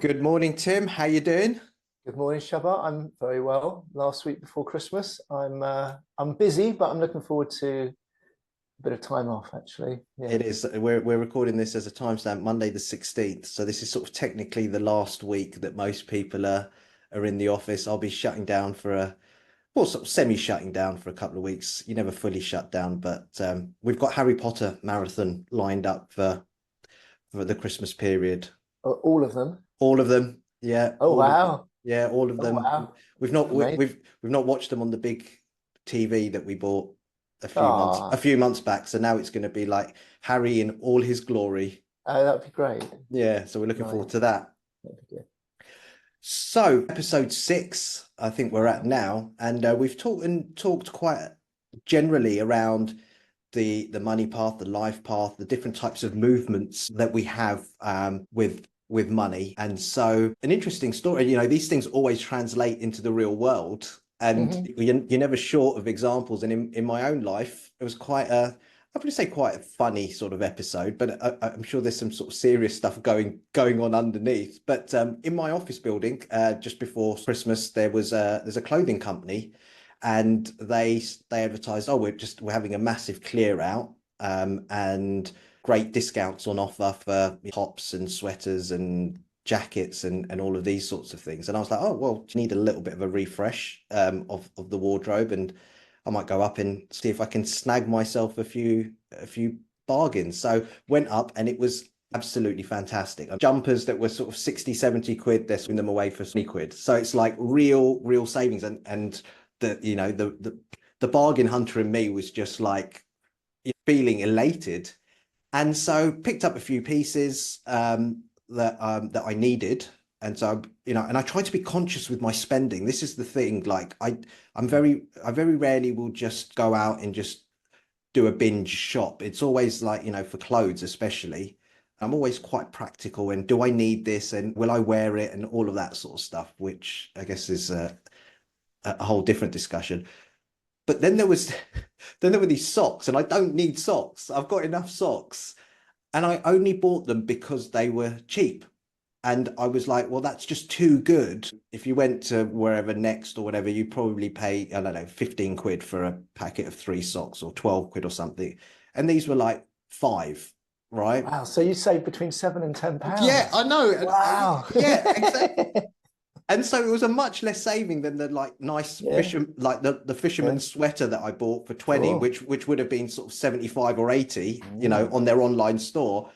Good morning, Tim. How you doing? Good morning, Shabbar. I'm very well. Last week before Christmas, I'm busy, but I'm looking forward to a bit of time off, actually. Yeah. It is. We're recording this as a timestamp, Monday the 16th. So this is sort of technically the last week that most people are in the office. I'll be shutting down for sort of semi-shutting down for a couple of weeks. You never fully shut down, but we've got Harry Potter marathon lined up for the Christmas period. All of them. All of them, yeah, Oh, all of them, wow. yeah, all of Oh, them. wow. We've not we, Amazing. we've not watched them on the big TV that we bought a Ah, few months back. So now it's going to be like Harry in all his glory. oh, that'd be great. Yeah, so we're looking Right. forward to that. That'd be good. So episode 6, I think we're at now, and we've talked quite generally around the money path, the life path, the different types of movements that we have with money. And so an interesting story, these things always translate into the real world, and Hmm. you're never short of examples. And in my own life, it was I would say quite a funny sort of episode, but I'm sure there's some sort of serious stuff going on underneath. But in my office building, just before Christmas, there's a clothing company, and they advertised, oh, we're having a massive clear out, and great discounts on offer for tops and sweaters and jackets and all of these sorts of things. And I was like, oh well, you need a little bit of a refresh of the wardrobe, and I might go up and see if I can snag myself a few bargains. So went up, and it was absolutely fantastic. Jumpers that were sort of 60, 70 quid, they're swinging them away for 20 quid. So it's like real savings. And the bargain hunter in me was just like feeling elated. And so picked up a few pieces that I needed. And so, and I try to be conscious with my spending. This is the thing. Like I very rarely will just go out and just do a binge shop. It's always like, for clothes especially, I'm always quite practical, and do I need this, and will I wear it, and all of that sort of stuff, which I guess is a whole different discussion. But then there were these socks, and I don't need socks. I've got enough socks, and I only bought them because they were cheap. And I was like, well, that's just too good. If you went to wherever Next or whatever, you probably pay, I don't know, 15 quid for a packet of 3 socks, or 12 quid or something. And these were like five, right? Wow. So you save between Yeah, £7 and £10. I know. Wow. Yeah, exactly. And so it was a much less saving than the like nice Yeah. the Yeah. fisherman's sweater that I bought for 20, Sure. which would have been sort of 75 or 80, Mm. on their online store.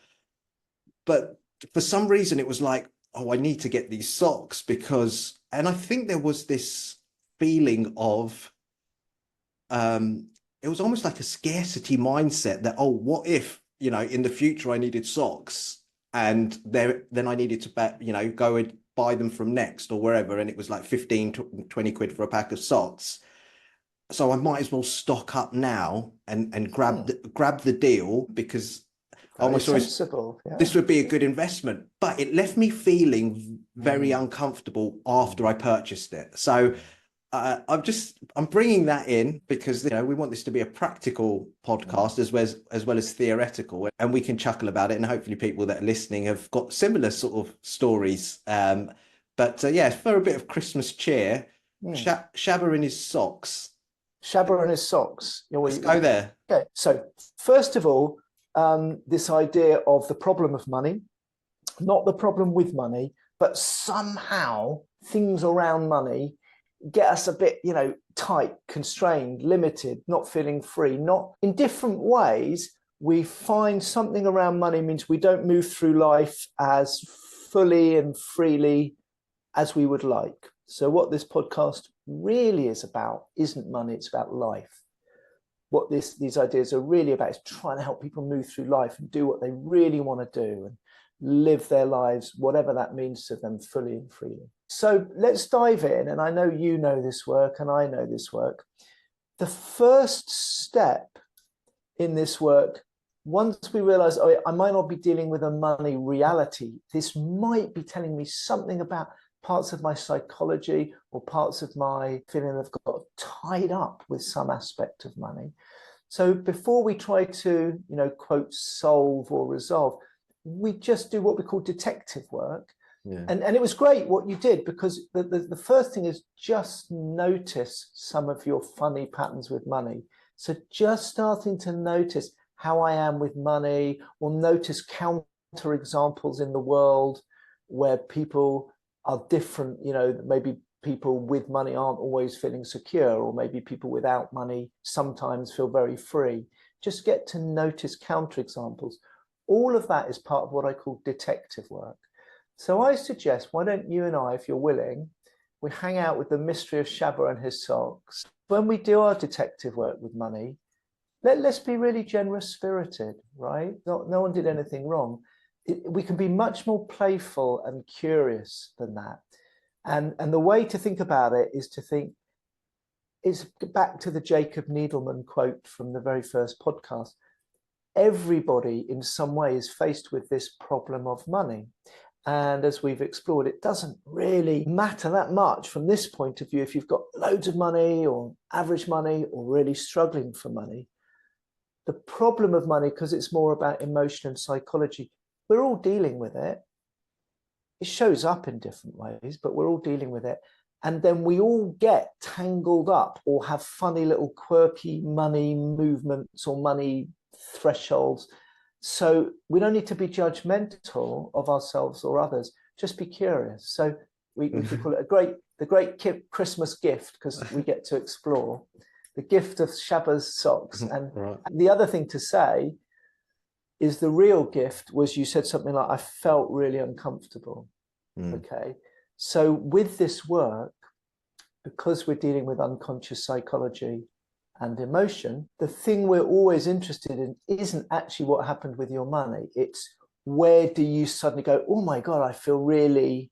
But for some reason it was like, oh, I need to get these socks because, and I think there was this feeling of, it was almost like a scarcity mindset that, oh, what if, in the future I needed socks, and then I needed to, go and buy them from Next or wherever, and it was like 15, 20 quid for a pack of socks. So I might as well stock up now and grab Mm. grab the deal, because I Very almost always sensible. this Yeah. would be a good investment. But it left me feeling very Mm. uncomfortable after I purchased it. So I'm bringing that in because we want this to be a practical Mm. podcast as well as theoretical, and we can chuckle about it, and hopefully people that are listening have got similar sort of stories. But yeah, for a bit of Christmas cheer, Mm. Shabba in his socks. Shabba and his socks. Let's go there. Okay, so first of all, this idea of the problem of money, not the problem with money, but somehow things around money get us a bit, tight, constrained, limited, not feeling free, not in different ways. We find something around money means we don't move through life as fully and freely as we would like. So, what this podcast really is about isn't money, it's about life. What these ideas are really about is trying to help people move through life and do what they really want to do and live their lives, whatever that means to them, fully and freely. So let's dive in. And I know you know this work and I know this work. The first step in this work, once we realize, oh, I might not be dealing with a money reality, this might be telling me something about parts of my psychology or parts of my feeling I've got tied up with some aspect of money. So before we try to, quote, solve or resolve, we just do what we call detective work. Yeah. And it was great what you did, because the first thing is just notice some of your funny patterns with money. So just starting to notice how I am with money, or notice counter examples in the world where people are different. You know, maybe people with money aren't always feeling secure, or maybe people without money sometimes feel very free. Just get to notice counter examples. All of that is part of what I call detective work. So I suggest, why don't you and I, if you're willing, we hang out with the mystery of Shabbar and his socks. When we do our detective work with money, let's be really generous spirited, right? No one did anything wrong. We can be much more playful and curious than that. And the way to think about it is to think, it's back to the Jacob Needleman quote from the very first podcast. Everybody in some way is faced with this problem of money. And as we've explored, it doesn't really matter that much from this point of view if you've got loads of money or average money or really struggling for money. The problem of money, because it's more about emotion and psychology, we're all dealing with it. It shows up in different ways, but we're all dealing with it. And then we all get tangled up or have funny little quirky money movements or money thresholds. So we don't need to be judgmental of ourselves or others. Just be curious. So we could call it the great Christmas gift, because we get to explore the gift of Shabba's socks. And Right. the other thing to say is the real gift was, you said something like, I felt really uncomfortable. Okay. So with this work, because we're dealing with unconscious psychology and emotion, the thing we're always interested in isn't actually what happened with your money. It's where do you suddenly go, oh my God, I feel really,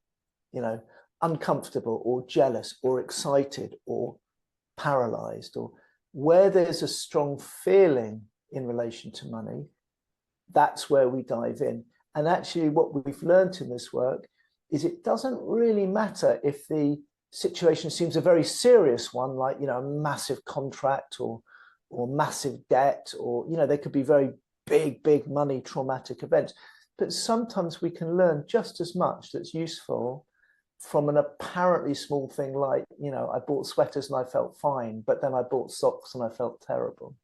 uncomfortable or jealous or excited or paralyzed, or where there's a strong feeling in relation to money. That's where we dive in. And actually what we've learned in this work is it doesn't really matter if the situation seems a very serious one, like, a massive contract or massive debt, or, they could be very big money traumatic events. But sometimes we can learn just as much that's useful from an apparently small thing, like, I bought sweaters and I felt fine, but then I bought socks and I felt terrible.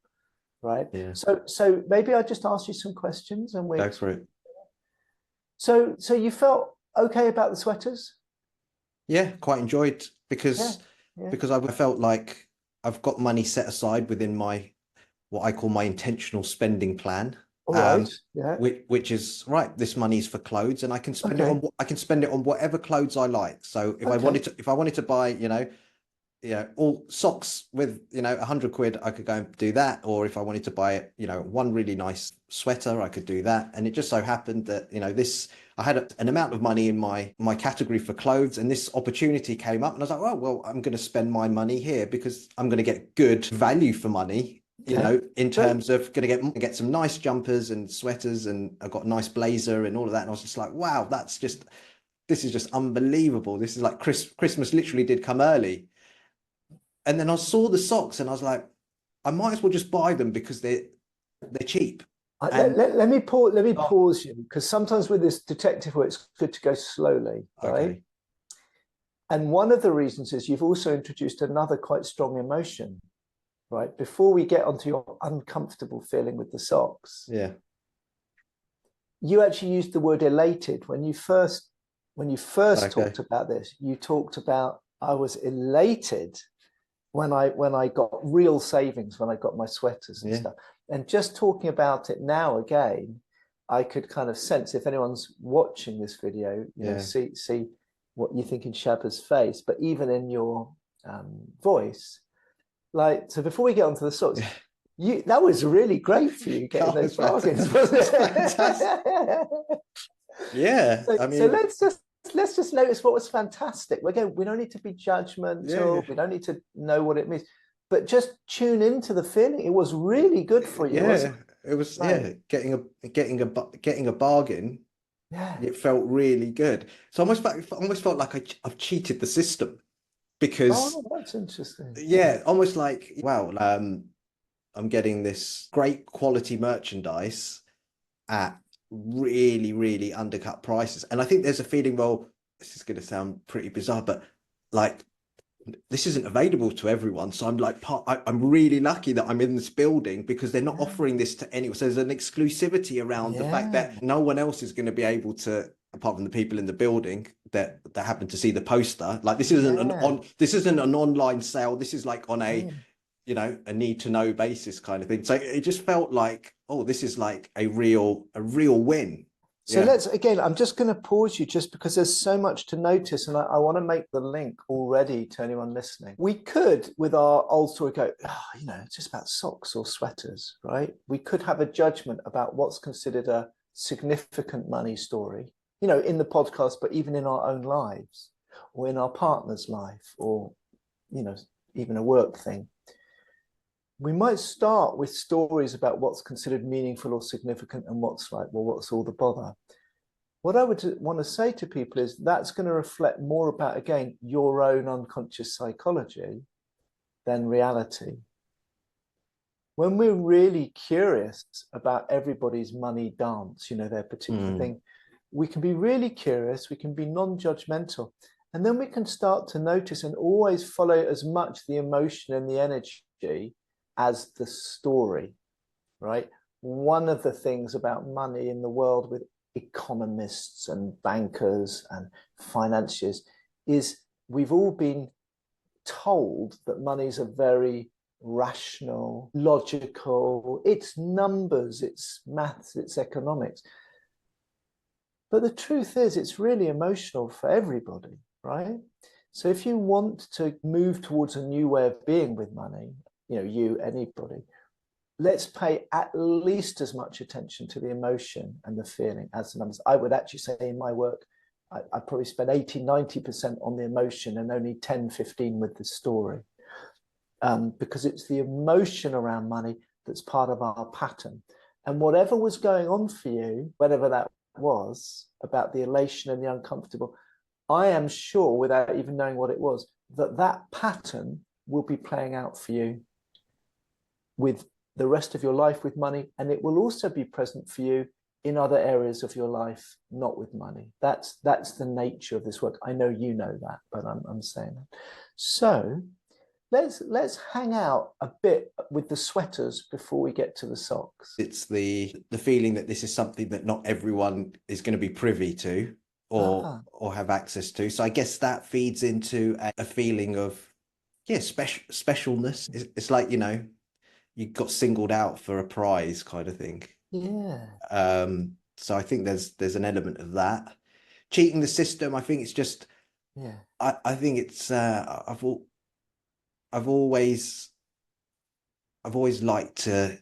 Right. Yeah. So maybe I just ask you some questions and we. Go for it. So you felt okay about the sweaters? Yeah, quite enjoyed because Yeah. I felt like I've got money set aside within my what I call my intentional spending plan. All right. Yeah. Which is right. This money's for clothes, and I can spend Okay. I can spend it on whatever clothes I like. So if I wanted to buy, all socks with, 100 quid, I could go and do that. Or if I wanted to buy, one really nice sweater, I could do that. And it just so happened that, I had an amount of money in my category for clothes, and this opportunity came up, and I was like, oh, well, I'm going to spend my money here because I'm going to get good value for money. Okay. In terms of going to get some nice jumpers and sweaters, and I've got a nice blazer and all of that. And I was just like, wow, this is just unbelievable. This is like Christmas literally did come early. And then I saw the socks and I was like, I might as well just buy them because they're cheap. Let me pause you, because sometimes with this detective work, it's good to go slowly, right? Okay. And one of the reasons is you've also introduced another quite strong emotion, right? Before we get onto your uncomfortable feeling with the socks. Yeah. You actually used the word elated when you first talked about this. You talked about, I was elated when I got real savings, when I got my sweaters and stuff. And just talking about it now again, I could kind of sense, if anyone's watching this video, see what you think in Shabba's face, but even in your voice. Like, so before we get onto the socks, that was really great for you getting those bargains, wasn't it? Yeah. So let's just notice what was fantastic. Again, we don't need to be judgmental. Yeah. We don't need to know what it means, but just tune into the feeling. It was really good for you. It was getting a bargain. Yeah. It felt really good. So I almost felt like I've cheated the system, because that's interesting. almost like, wow, I'm getting this great quality merchandise at really, really undercut prices. And I think there's a feeling, well, this is going to sound pretty bizarre, but like this isn't available to everyone. So I'm like, I'm really lucky that I'm in this building because they're not offering this to anyone. So there's an exclusivity around the fact Yeah. that no one else is going to be able to, apart from the people in the building that happen to see the poster. Like Yeah. this isn't an online sale. This is like on a, Mm. a need to know basis kind of thing. So it just felt like, oh, this is like a real win. So Yeah. let's, again, I'm just going to pause you just because there's so much to notice. And I want to make the link already to anyone listening. We could, with our old story, go, oh, it's just about socks or sweaters, right? We could have a judgment about what's considered a significant money story, in the podcast, but even in our own lives or in our partner's life or, even a work thing. We might start with stories about what's considered meaningful or significant and what's like, well, what's all the bother? What I would want to say to people is that's going to reflect more about, again, your own unconscious psychology than reality. When we're really curious about everybody's money dance, their particular thing, we can be really curious, we can be non-judgmental, and then we can start to notice and always follow as much the emotion and the energy as the story, right? One of the things about money in the world with economists and bankers and financiers is we've all been told that money's a very rational, logical, it's numbers, it's maths, it's economics. But the truth is, it's really emotional for everybody, right? So if you want to move towards a new way of being with money, anybody, let's pay at least as much attention to the emotion and the feeling as the numbers. I would actually say in my work, I probably spend 80-90% on the emotion and only 10-15 with the story. Because it's the emotion around money that's part of our pattern. And whatever was going on for you, whatever that was, about the elation and the uncomfortable, I am sure, without even knowing what it was, that pattern will be playing out for you with the rest of your life with money, and it will also be present for you in other areas of your life, not with money. That's the nature of this work. I know you know that, but I'm saying that. So let's hang out a bit with the sweaters before we get to the socks. It's the feeling that this is something that not everyone is going to be privy to or have access to. So I guess that feeds into a feeling of specialness. It's like, you got singled out for a prize kind of thing. Yeah. So I think there's an element of that. Cheating the system, I think it's just Yeah. I think it's I've always liked to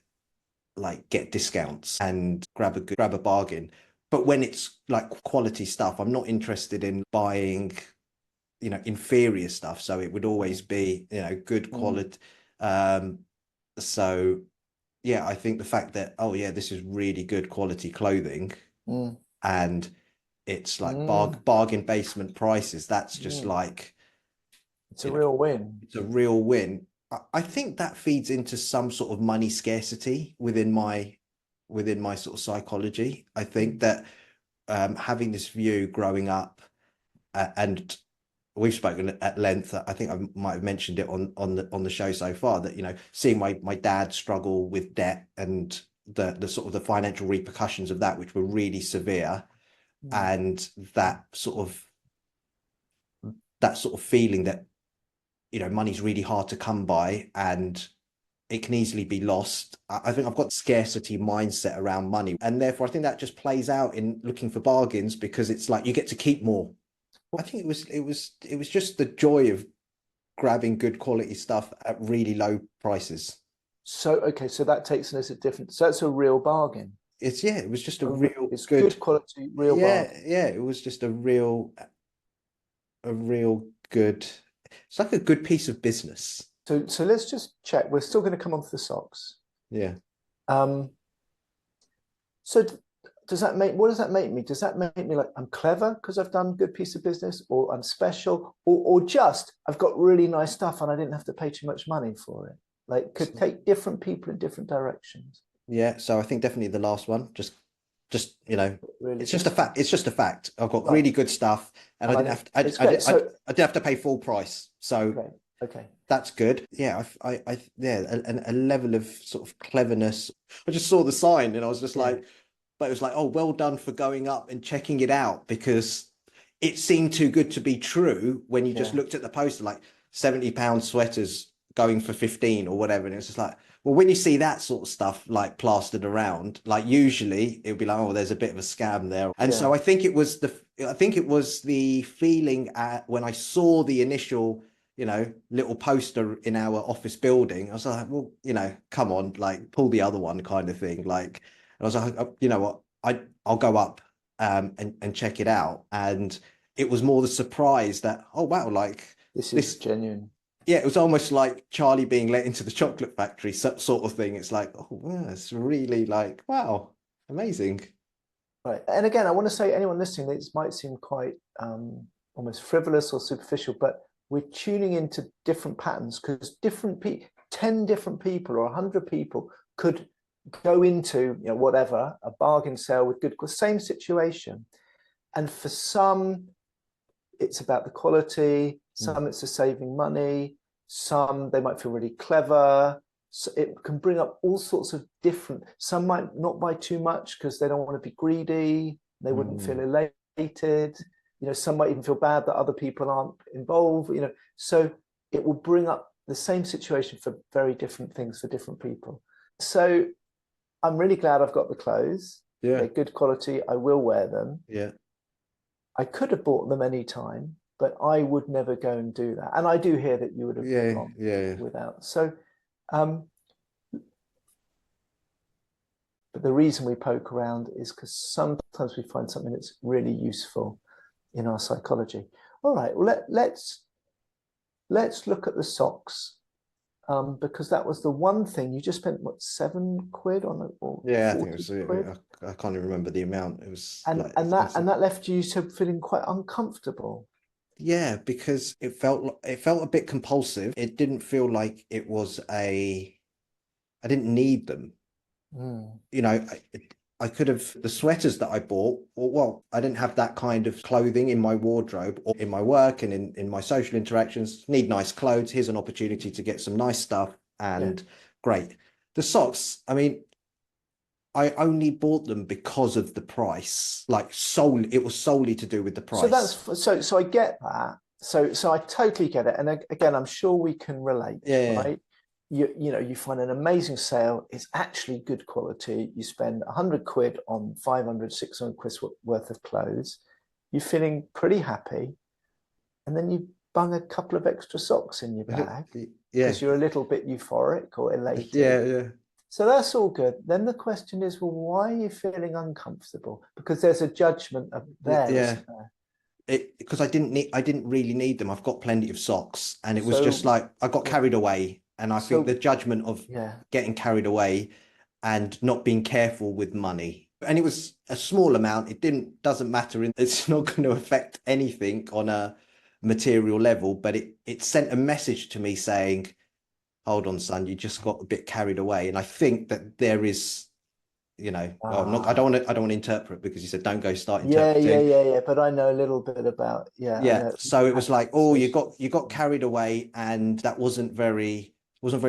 like get discounts and grab a bargain. But when it's like quality stuff, I'm not interested in buying, inferior stuff. So it would always be, good quality. So yeah, I think the fact that, oh yeah, this is really good quality clothing and it's like bargain basement prices, that's just like, it's a real win. it's a real win. I think that feeds into some sort of money scarcity within my sort of psychology. I think that having this view growing up, and we've spoken at length. I think I might have mentioned it on the show so far that seeing my dad struggle with debt and the sort of the financial repercussions of that, which were really severe, and that sort of feeling that money's really hard to come by and it can easily be lost. I think I've got scarcity mindset around money, and therefore I think that just plays out in looking for bargains because it's like you get to keep more. I think it was just the joy of grabbing good quality stuff at really low prices. So okay, so that takes us a different. So that's a real bargain. It was just a real It's good, good quality, real bargain. it was just a real good. It's like a good piece of business. So let's just check. We're still going to come on to the socks. Yeah. Um, so does that make, what does that make me? Does that make me like I'm clever because I've done a good piece of business, or I'm special, or just I've got really nice stuff and I didn't have to pay too much money for it? Like could take different people in different directions. Yeah, so I think definitely the last one, just Just, Really it's good just a stuff. fact. It's just a fact. I've got Right. really good stuff, and I And I didn't think have to, it's great. So, I didn't have to pay full price. So great. Okay. that's good. Yeah, yeah, a level of sort of cleverness. I just saw the sign and I was just Yeah. like, but it was like, oh, well done for going up and checking it out, because it seemed too good to be true when you just Yeah. looked at the poster, like £70 sweaters going for 15 or whatever. And it's just like, well, when you see that sort of stuff like plastered around, like usually it would be like, oh, there's a bit of a scam there. And Yeah. so I think it was the feeling at when I saw the initial, little poster in our office building. I was like, well, come on, like pull the other one kind of thing. Like, and I was like, you know what, I'll go up and check it out. And it was more the surprise that, oh wow, like This is this, genuine. yeah, it was almost like Charlie being let into the chocolate factory sort of thing. It's like, oh, wow, it's really like, wow, amazing. Right. And again, I want to say, anyone listening, this might seem quite almost frivolous or superficial, but we're tuning into different patterns because 10 different people or 100 people could go into, whatever, a bargain sale with good, same situation. And for some, it's about the quality, Mm. some it's a saving money, some they might feel really clever. So it can bring up all sorts of different, some might not buy too much because they don't want to be greedy, they wouldn't feel Mm. elated. Some might even feel bad that other people aren't involved, so it will bring up the same situation for very different things for different people. So I'm really glad I've got the clothes. Yeah, They're good quality. I will wear them. yeah, I could have bought them any time, but I would never go and do that. And I do hear that you would have yeah, gone yeah, without. So, um, but the reason we poke around is because sometimes we find something that's really useful in our psychology. All right, well, let's look at the socks, because that was the one thing you just spent what, £7 on it, or yeah. I think it 40 was. quid, I can't even remember the amount. It was and like and that expensive. and that left you so feeling quite uncomfortable. Yeah, because it felt a bit compulsive. It didn't feel like it was a. I didn't need them. Mm, You know, I could have the sweaters that I bought, or well, I didn't have that kind of clothing in my wardrobe or in my work and in my social interactions. Need nice clothes. Here's an opportunity to get some nice stuff, yeah. and great. The socks, I mean, I only bought them because of the price. Like solely, it was solely to do with the So price. that's so I get that. So I totally get it. And again, I'm sure we can relate, Yeah, right? You find an amazing sale, it's actually good quality. You spend 100 quid on 500, 600 quid worth of clothes. You're feeling pretty happy. And then you bung a couple of extra socks in your bag yeah, because you're a little bit euphoric or elated. yeah, yeah. So that's all good. Then the question is, well, why are you feeling uncomfortable? Because there's a judgment up there, Yeah. isn't there? Because I didn't really need them. I've got plenty of socks, and it was just So, like I got yeah. carried away. And I think the So, judgment of yeah. getting carried away and not being careful with money. And it was a small amount. It doesn't matter. It's not going to affect anything on a material level, but it sent a message to me saying, hold on, son, you just got a bit carried away. And I think that there is, well, Ah, I don't want to interpret, because you said don't go start yeah, yeah, interpreting. yeah, yeah. But I know a little bit about, yeah, I Yeah, know so it was had like, oh, conversations. you got carried away, and that wasn't very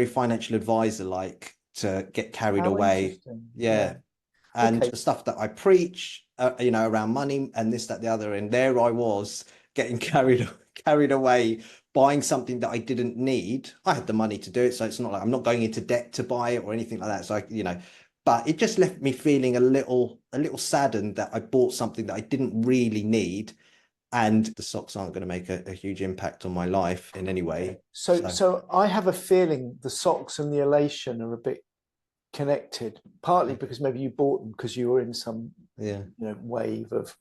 financial advisor like to get carried How away. interesting. Yeah. Yeah, and Okay. the stuff that I preach, around money and this, that, the other, and there I was getting carried away, buying something that I didn't need. I had the money to do it, so it's not like I'm not going into debt to buy it or anything like that. So but it just left me feeling a little saddened that I bought something that I didn't really need, and the socks aren't going to make a huge impact on my life in any Okay. way. So, So so I have a feeling the socks and the elation are a bit connected, partly okay, because maybe you bought them because you were in some, yeah, wave of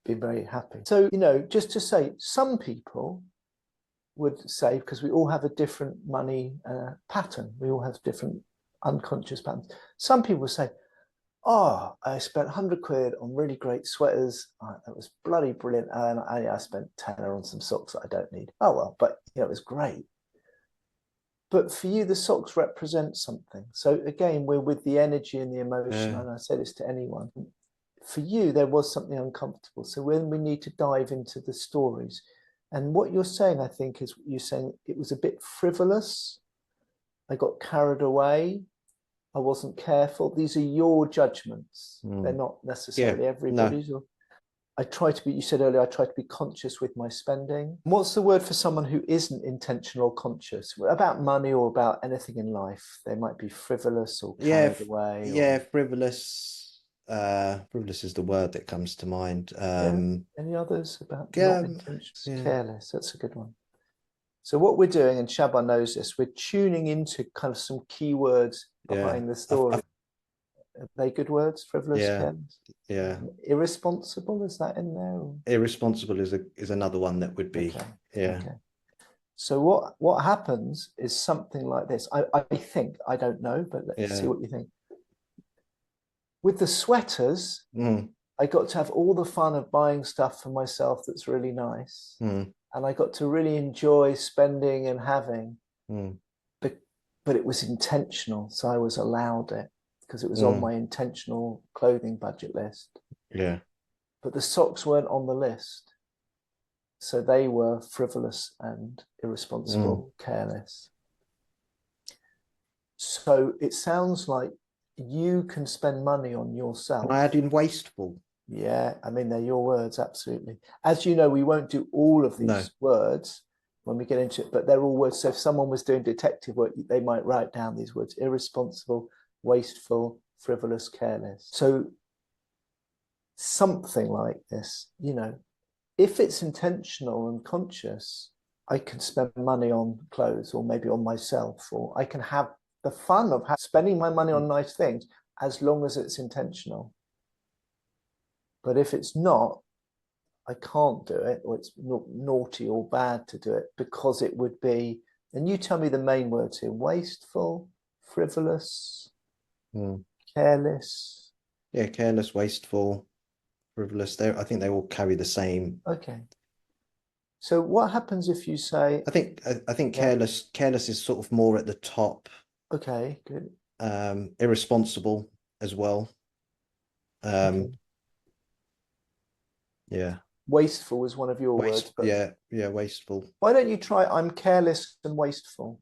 being very happy. So, just to say, some people would say, because we all have a different money pattern, we all have different unconscious patterns. Some people say, oh, I spent 100 quid on really great sweaters. That was bloody brilliant. And I spent tenner on some socks that I don't need. Oh, well, but it was great. But for you, the socks represent something. So again, we're with the energy and the emotion. uh, And I say this to anyone. For you, there was something uncomfortable. So when we need to dive into the stories, and what you're saying, I think, is you're saying it was a bit frivolous. I got carried away. I wasn't careful. These are your judgments. They're mm, not yeah, necessarily no. everybody's. Or I try to be, you said earlier, I try to be conscious with my spending. What's the word for someone who isn't intentional or conscious about money or about anything in life? They might be frivolous or Yeah, carried away yeah, or, frivolous. Frivolous is the word that comes to mind. yeah. Any others about not Yeah, intentional, yeah, careless? That's a good one. So what we're doing, and Shabba knows this, we're tuning into kind of some keywords yeah. behind the story. Are they good words? Frivolous, Yeah, careless? yeah. Irresponsible, is that in there? Or? Irresponsible is another one that would be, Okay, yeah, okay. So what happens is something like this. I think, I don't know, but let's see yeah. what you think. With the sweaters, Mm, I got to have all the fun of buying stuff for myself that's really nice. mm, And I got to really enjoy spending and having, mm, but, but it was intentional. So I was allowed it because it was on mm, my intentional clothing budget list. yeah. But the socks weren't on the list. So they were frivolous and Mm. irresponsible, careless. So it sounds like you can spend money on Can I add yourself. in wasteful? Yeah, I mean, they're your words, absolutely. As you know, we won't do all of No. these words when we get into it, but they're all words. So if someone was doing detective work, they might write down these words: irresponsible, wasteful, frivolous, careless. So something like this, if it's intentional and conscious, I can spend money on clothes or maybe on myself, or I can have the fun of spending my money Mm. on nice things as long as it's intentional. But if it's not, I can't do it, or it's naughty or bad to do it because it would be, and you tell me the main words here: wasteful, frivolous, Mm. careless. Yeah, careless, wasteful, frivolous. I think they all carry the same. Okay. So what happens if you say, I think yeah, careless is sort of more at the top. okay, good, Irresponsible as well. okay. Um, yeah. Wasteful is one of your words, but Yeah, wasteful. why don't you try I'm careless and wasteful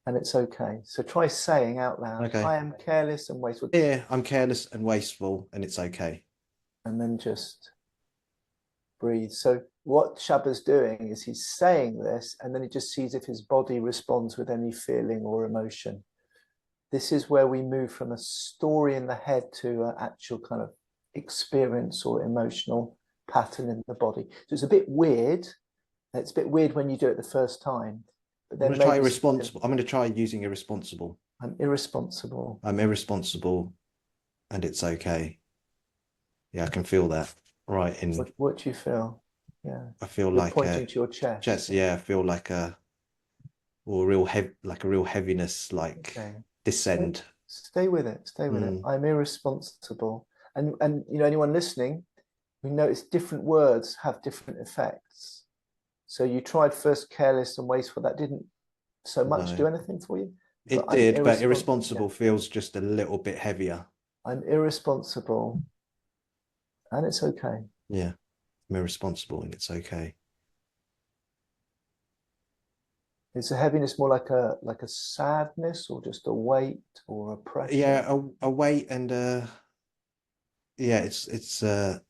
and it's okay. So try saying out loud, Okay. I am careless and wasteful, Yeah, I'm careless and wasteful, and it's okay. and then just breathe. So what Shabba's doing is he's saying this and then he just sees if his body responds with any feeling or emotion. This is where we move from a story in the head to an actual kind of experience or emotional pattern in the body. So it's a bit weird. It's a bit weird when you do it the first time, but I'm then gonna try maybe irresponsible. I'm gonna try using irresponsible. I'm irresponsible. I'm irresponsible, and it's okay. Yeah, I can feel that right in. What do you feel? Yeah. I feel You're like pointing a to your chest. chest. Yeah, I feel like a or a real heavy, like a real heaviness, like Okay. Stay, descend. stay with it. Stay with it. Mm, I'm irresponsible. And anyone listening, we notice different words have different effects. So you tried first careless and wasteful. That didn't so much no, do anything for you. But it I'm did, but irresponsible. Yeah. irresponsible feels just a little bit heavier. I'm irresponsible and it's okay. Yeah, I'm irresponsible, and it's okay. Is the heaviness more like a sadness or just a weight or a pressure? Yeah, a weight and yeah, it's a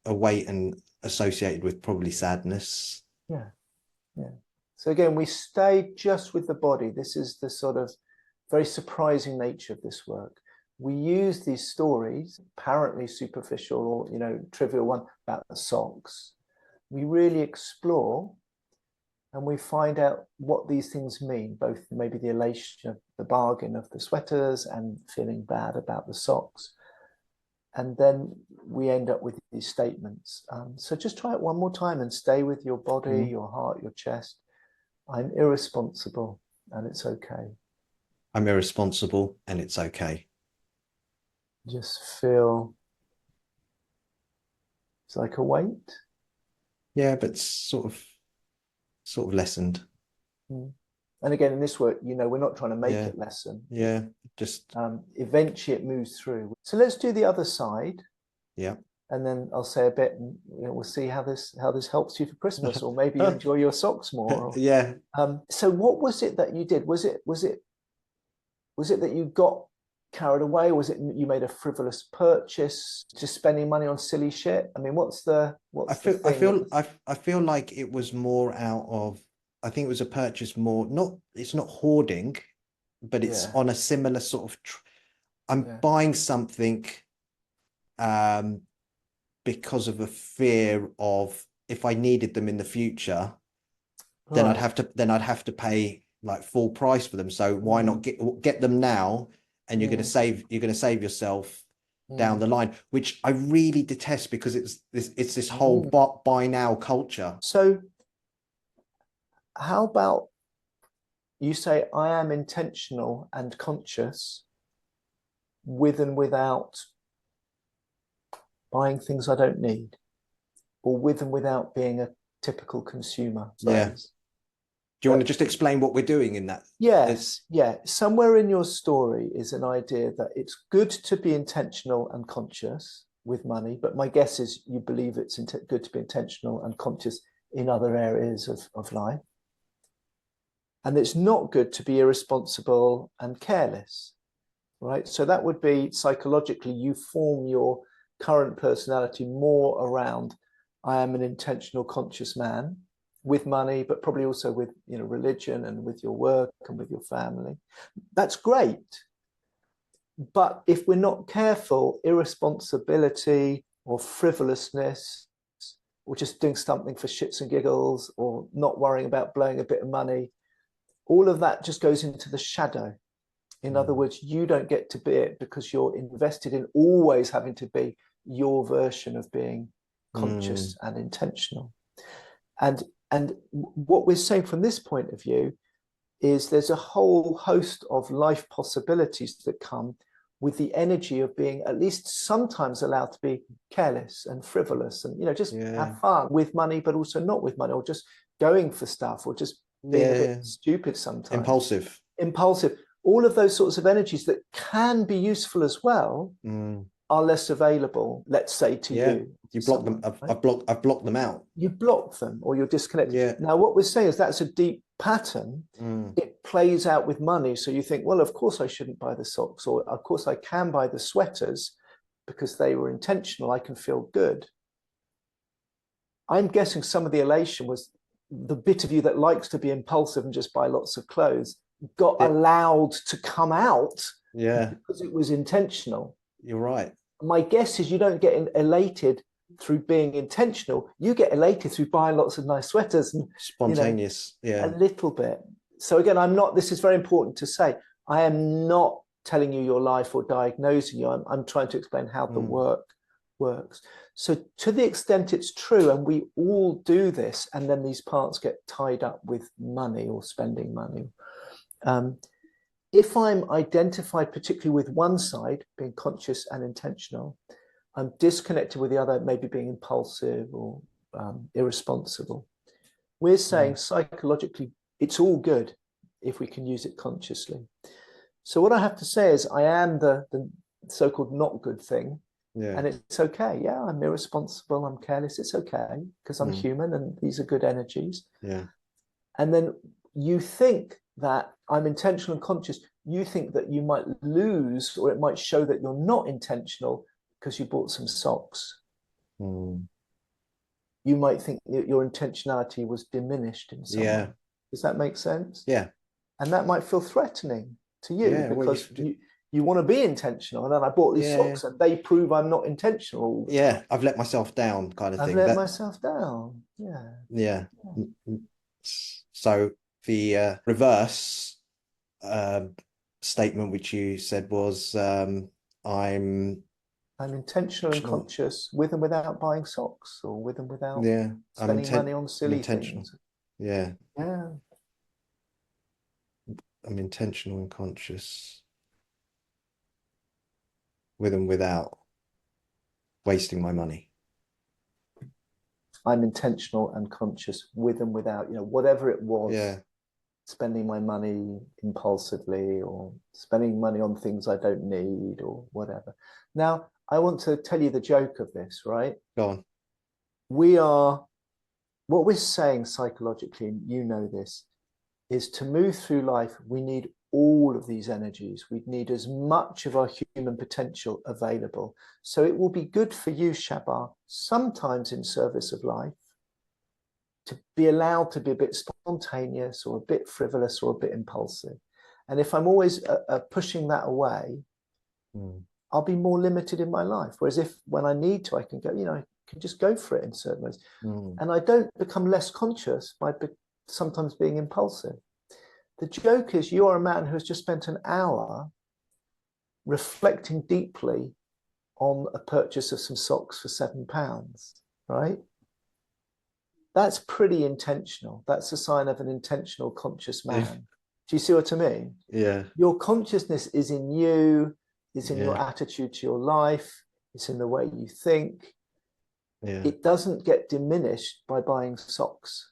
weight and associated with probably sadness. Yeah. Yeah. So again, we stay just with the body. This is the sort of very surprising nature of this work. We use these stories, apparently superficial or trivial one about the socks. We really explore and we find out what these things mean, both maybe the elation of the bargain of the sweaters and feeling bad about the socks. And then we end up with these statements. So just try it one more time and stay with your body, Mm. your heart, your chest. I'm irresponsible and it's okay. I'm irresponsible, and it's okay. Just feel it's like a weight. Yeah, but sort of lessened. Mm. And again, in this work, we're not trying to make Yeah. it lessen. Yeah. Just, Eventually it moves through. So let's do the other side. yeah. And then I'll say a bit, and we'll see how this helps you for Christmas, or maybe you enjoy your socks more. Yeah. So what was it that you did? Was it that you got carried away? Was it you made a frivolous purchase, just spending money on silly shit? I mean, what's the thing that was... I feel like it was more out of, I think it was a purchase more, not, it's not hoarding, but it's Yeah, on a similar sort of, I'm yeah, buying something um because of a fear of, if I needed them in the future, right. then I'd have to pay like full price for them. So why not Mm, get them now, and mm, you're going to save yourself down mm, the line, which I really detest, because it's this whole mm. buy now culture. So how about you say, I am intentional and conscious with and without buying things I don't need, or with and without being a typical consumer. Yeah. Sorry. Do you want to just explain what we're doing in that? Yes, yeah. Somewhere in your story is an idea that it's good to be intentional and conscious with money, but my guess is you believe it's good to be intentional and conscious in other areas of life. And it's not good to be irresponsible and careless, right? So that would be, psychologically, you form your current personality more around, I am an intentional, conscious man with money, but probably also with religion and with your work and with your family. That's great. But if we're not careful, irresponsibility or frivolousness, or just doing something for shits and giggles, or not worrying about blowing a bit of money, all of that just goes into the shadow. In other words, you don't get to be it because you're invested in always having to be your version of being Mm, conscious and intentional. And what we're saying from this point of view is there's a whole host of life possibilities that come with the energy of being at least sometimes allowed to be careless and frivolous, and just yeah. have fun with money, but also not with money, or just going for stuff, or just being a Yeah. bit Yeah. stupid sometimes, Impulsive. impulsive. All of those sorts of energies that can be useful as well Mm, are less available, let's say, to yeah. you, You block them. someone, right? I've blocked them out. You block them, or you're disconnected. Yeah. Now, what we're saying is that's a deep pattern. Mm, It plays out with money. So you think, well, of course I shouldn't buy the socks, or of course I can buy the sweaters because they were intentional. I can feel good. I'm guessing some of the elation was the bit of you that likes to be impulsive and just buy lots of clothes got it, allowed to come out yeah. because it was intentional. You're right. My guess is you don't get elated through being intentional. You get elated through buying lots of nice sweaters and, Spontaneous. a Yeah. little bit. So again, I'm not, this is very important to say, I am not telling you your life or diagnosing you. I'm trying to explain how the Mm, work works. So to the extent it's true, and we all do this, and then these parts get tied up with money or spending money. Um, if I'm identified particularly with one side, being conscious and intentional, I'm disconnected with the other, maybe being impulsive or irresponsible. We're saying mm, psychologically, it's all good if we can use it consciously. So what I have to say is I am the so-called not good thing, yeah. and it's okay. Yeah, I'm irresponsible, I'm careless. It's okay because I'm Mm, human and these are good energies. yeah. And then you think that I'm intentional and conscious. You think that you might lose, or it might show that you're not intentional because you bought some socks. Mm, You might think that your intentionality was diminished in some way. yeah. Does that make sense? Yeah. And that might feel threatening to you Yeah. Well, because you want to be intentional. And then I bought these yeah. socks and they prove I'm not intentional all the Yeah. time. I've let myself down, kind of I've thing. let That, myself down. Yeah. yeah. Yeah. So the reverse um statement which you said was, I'm I'm intentional and intentional. conscious with and without buying socks, or with and without Yeah. spending money on I'm silly intentional. things. Yeah. Yeah. I'm intentional and conscious with and without wasting my money. I'm intentional and conscious with and without, whatever it was. Yeah. spending my money impulsively or spending money on things I don't need or whatever. Now, I want to tell you the joke of this, right? Go on. We are, what we're saying psychologically, and you know this, is to move through life, we need all of these energies. We need as much of our human potential available. So it will be good for you, Shabbar, sometimes in service of life, to be allowed to be a bit spontaneous or a bit frivolous or a bit impulsive. And if I'm always pushing that away, I'll be more limited in my life. Whereas if when I need to, I can go, I can just go for it in certain ways. And I don't become less conscious by sometimes being impulsive. The joke is you are a man who has just spent an hour reflecting deeply on a purchase of some socks for £7, right? That's pretty intentional. That's a sign of an intentional, conscious man. Do you see what I mean? Yeah. Your consciousness is in you, it's in your attitude to your life, it's in the way you think. Yeah. It doesn't get diminished by buying socks.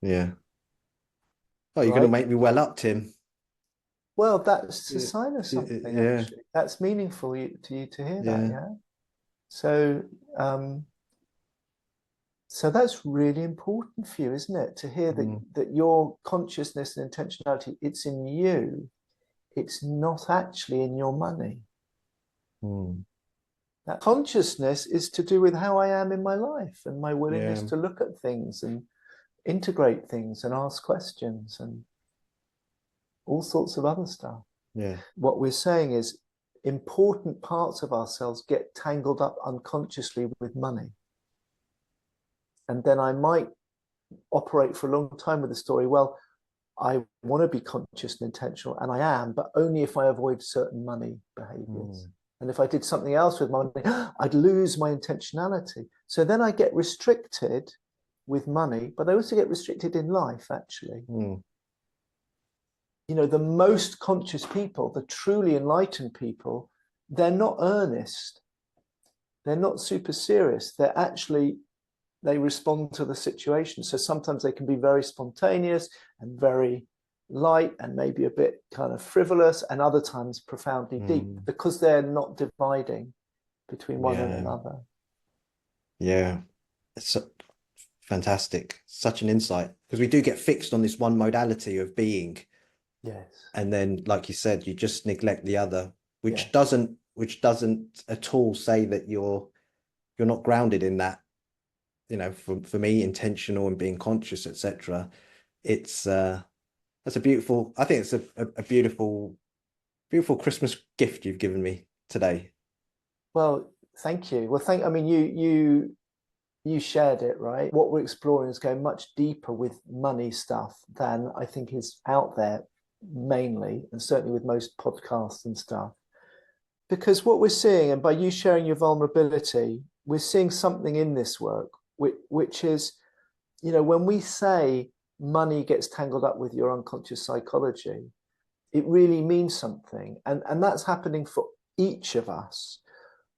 Yeah. Oh, you're going to make me well up, Tim. Well, that's a sign of something, Yeah. actually. That's meaningful to you to hear Yeah. that, yeah? So, so that's really important for you, isn't it? To hear that your consciousness and intentionality, it's in you. It's not actually in your money. That consciousness is to do with how I am in my life and my willingness to look at things and integrate things and ask questions and all sorts of other stuff. Yeah. What we're saying is important parts of ourselves get tangled up unconsciously with money. And then I might operate for a long time with the story, well, I want to be conscious and intentional, and I am, but only if I avoid certain money behaviors. And if I did something else with money, I'd lose my intentionality. So then I get restricted with money, but I also get restricted in life, actually. The most conscious people, the truly enlightened people, they're not earnest. They're not super serious. They respond to the situation. So sometimes they can be very spontaneous and very light and maybe a bit kind of frivolous, and other times profoundly deep, because they're not dividing between one and another. Yeah. It's fantastic. Such an insight, because we do get fixed on this one modality of being. Yes. And then, like you said, you just neglect the other, which doesn't at all say that you're not grounded in that. For me, intentional and being conscious, etc. It's that's a beautiful. I think it's a beautiful Christmas gift you've given me today. Well, thank you. Well, I mean, you shared it, right? What we're exploring is going much deeper with money stuff than I think is out there mainly, and certainly with most podcasts and stuff. Because what we're seeing, and by you sharing your vulnerability, we're seeing something in this work, which is, when we say money gets tangled up with your unconscious psychology, it really means something. And that's happening for each of us.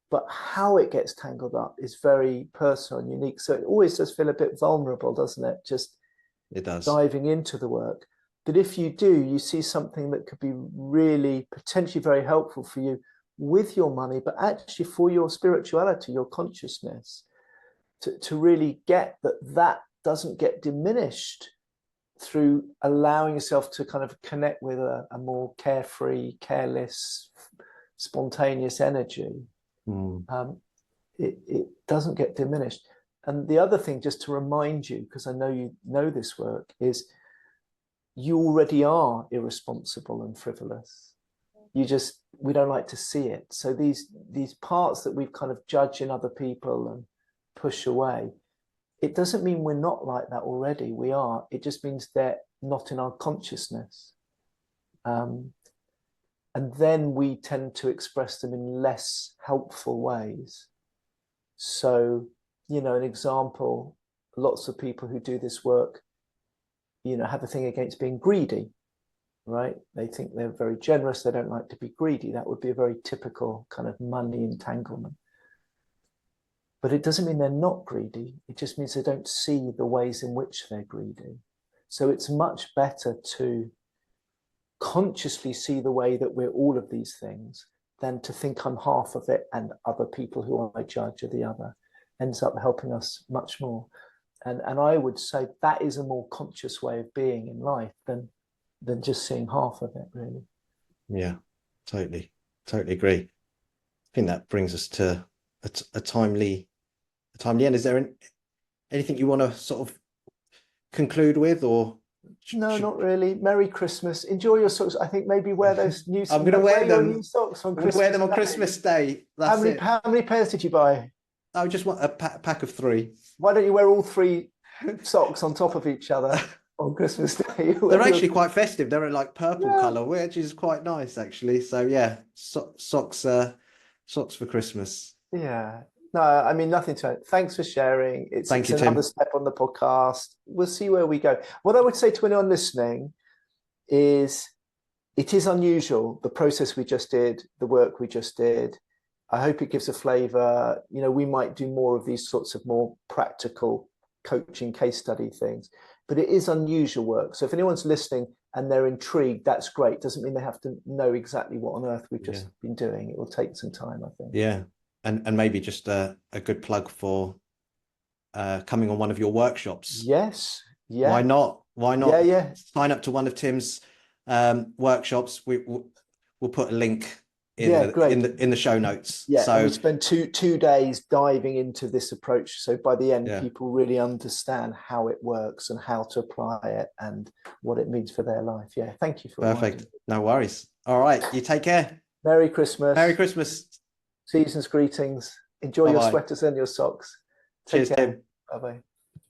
But how it gets tangled up is very personal and unique. So it always does feel a bit vulnerable, doesn't it? Just it does. Diving into the work. But if you do, you see something that could be really potentially very helpful for you with your money, but actually for your spirituality, your consciousness, to really get that doesn't get diminished through allowing yourself to kind of connect with a more carefree, careless, spontaneous energy. It doesn't get diminished. And the other thing, just to remind you, because I know you know this work, is you already are irresponsible and frivolous. We don't like to see it. So these parts that we've kind of judged in other people and push away, it doesn't mean we're not like that already. We are. It just means they're not in our consciousness. And then we tend to express them in less helpful ways. So, an example, lots of people who do this work, have a thing against being greedy, right? They think they're very generous. They don't like to be greedy. That would be a very typical kind of money entanglement. But it doesn't mean they're not greedy. It just means they don't see the ways in which they're greedy. So it's much better to consciously see the way that we're all of these things than to think I'm half of it and other people who I judge are the other. Ends up helping us much more. And I would say that is a more conscious way of being in life than just seeing half of it, really. Yeah, totally agree. I think that brings us to a timely end. Is there anything you want to sort of conclude with, or no, not really. Merry Christmas. Enjoy your socks. I think maybe wear those new. I'm going to wear your them. new socks on We'll Christmas wear them on Day. Christmas Day. That's it. How many pairs did you buy? I just want a pack of 3. Why don't you wear all 3 socks on top of each other on Christmas Day? They're actually quite festive. They're like purple Yeah. color, which is quite nice actually. So yeah, socks for Christmas. Yeah. No, I mean, nothing to it. Thanks for sharing. It's Thank you, another Tim. step on the podcast. We'll see where we go. What I would say to anyone listening is it is unusual, the process we just did, the work we just did. I hope it gives a flavor. You know, we might do more of these sorts of more practical coaching case study things, but it is unusual work. So if anyone's listening and they're intrigued, that's great. Doesn't mean they have to know exactly what on earth we've just been doing. It will take some time, I think. Yeah. And maybe just a good plug for coming on one of your workshops. Yes. Yeah. Why not? Yeah. Sign up to one of Tim's workshops. We'll put a link in the show notes. Yeah, so and we spend two days diving into this approach. So by the end, people really understand how it works and how to apply it and what it means for their life. Yeah, thank you for perfect. No worries. All right, you take care. Merry Christmas. Merry Christmas. Season's greetings. Enjoy your sweaters and your socks. Cheers, Tim. Bye bye.